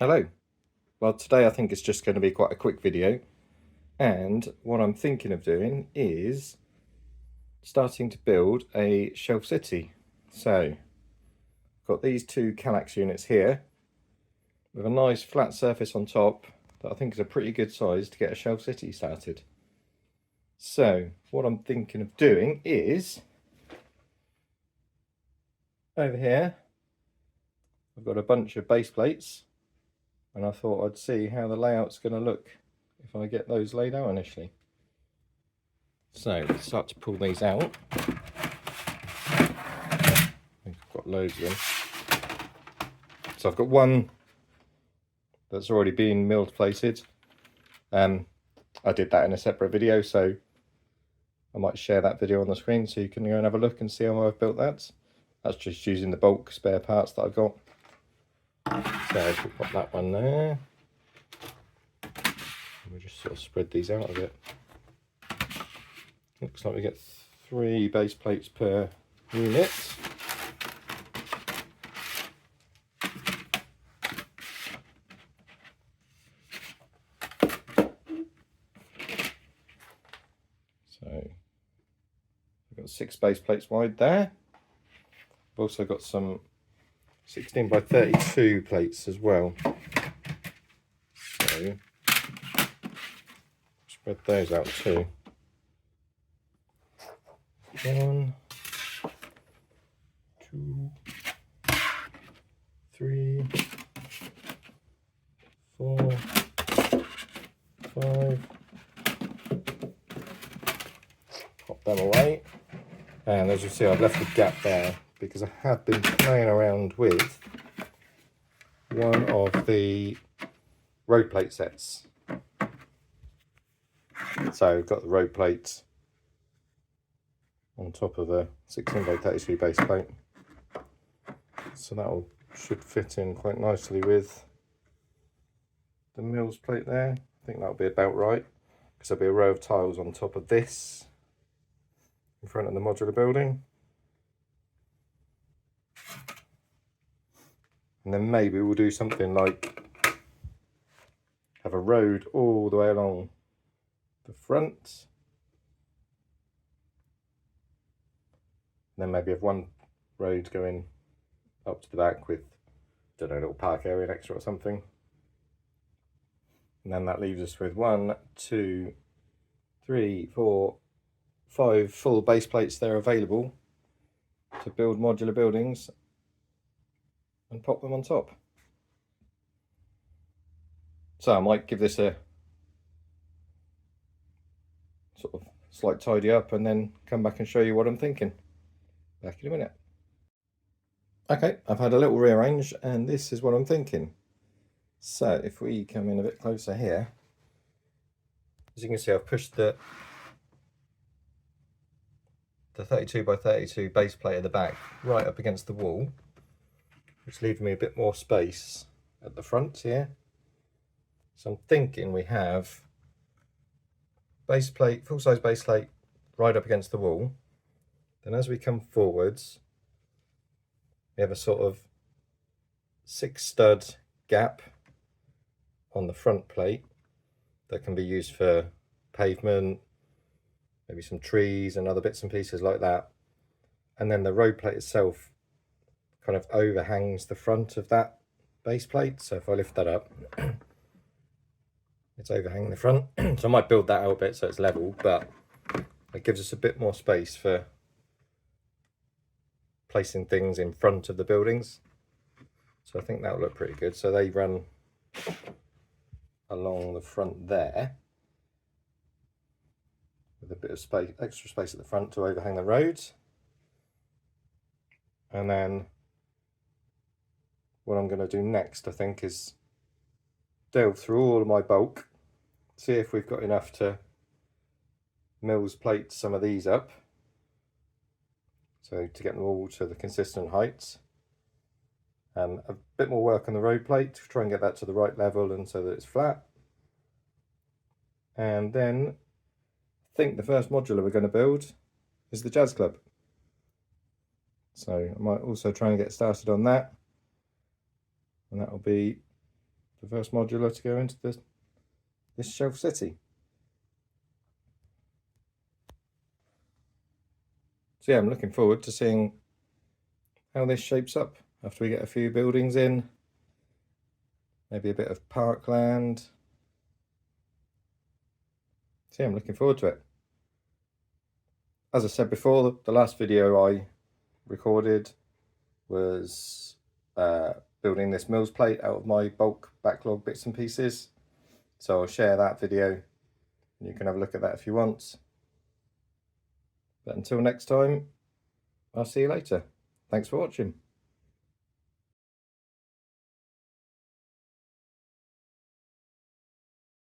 Hello. Well, today I think it's just going to be quite a quick video, and what I'm thinking of doing is starting to build a shelf city. So I've got these two Kallax units here with a nice flat surface on top that I think is a pretty good size to get a shelf city started. So what I'm thinking of doing is over here I've got a bunch of base plates, and I thought I'd see how the layout's going to look if I get those laid out initially. So let's start to pull these out. I've got loads of them. So I've got one that's already been milled plated. I did that in a separate video, so I might share that video on the screen so you can go and have a look and see how I've built that. That's just using the bulk spare parts that I've got. So we'll pop that one there. We'll just sort of spread these out a bit. Looks like we get 3 base plates per unit. So I've got 6 base plates wide there. I've also got some 16 by 32 plates as well. So spread those out too. 1, 2, 3, 4, 5. Pop them away. And as you see, I've left a gap there because I have been playing around with one of the road plate sets. So I've got the road plates on top of a 16 by 32 base plate. So that should fit in quite nicely with the mills plate there. I think that'll be about right, because there'll be a row of tiles on top of this in front of the modular building. And then maybe we'll do something like have a road all the way along the front. And then maybe have one road going up to the back with, I don't know, a little park area next to it or something. And then that leaves us with 1, 2, 3, 4, 5 full base plates there available to build modular buildings and pop them on top. So I might give this a sort of slight tidy up and then come back and show you what I'm thinking. Back in a minute. Okay, I've had a little rearrange and this is what I'm thinking. So if we come in a bit closer here, as you can see, I've pushed the 32 by 32 base plate at the back right up against the wall, which leaves me a bit more space at the front here. So I'm thinking we have base plate, full-size base plate right up against the wall. Then as we come forwards, we have a sort of 6 stud gap on the front plate that can be used for pavement, maybe some trees and other bits and pieces like that. And then the road plate itself kind of overhangs the front of that base plate. So if I lift that up, it's overhanging the front. So I might build that out a bit so it's level, but it gives us a bit more space for placing things in front of the buildings. So I think that'll look pretty good. So they run along the front there with a bit of space, extra space at the front to overhang the roads. And then what I'm going to do next, I think, is delve through all of my bulk, see if we've got enough to mills plate some of these up, so to get them all to the consistent heights. A bit more work on the road plate to try and get that to the right level and so that it's flat. And then I think the first modular we're going to build is the jazz club. So I might also try and get started on that. And that will be the first modular to go into this shelf city. So yeah, I'm looking forward to seeing how this shapes up after we get a few buildings in, maybe a bit of parkland. So yeah, I'm looking forward to it. As I said before, the last video I recorded was building this mills plate out of my bulk backlog bits and pieces. So I'll share that video and you can have a look at that if you want. But until next time, I'll see you later. Thanks for watching.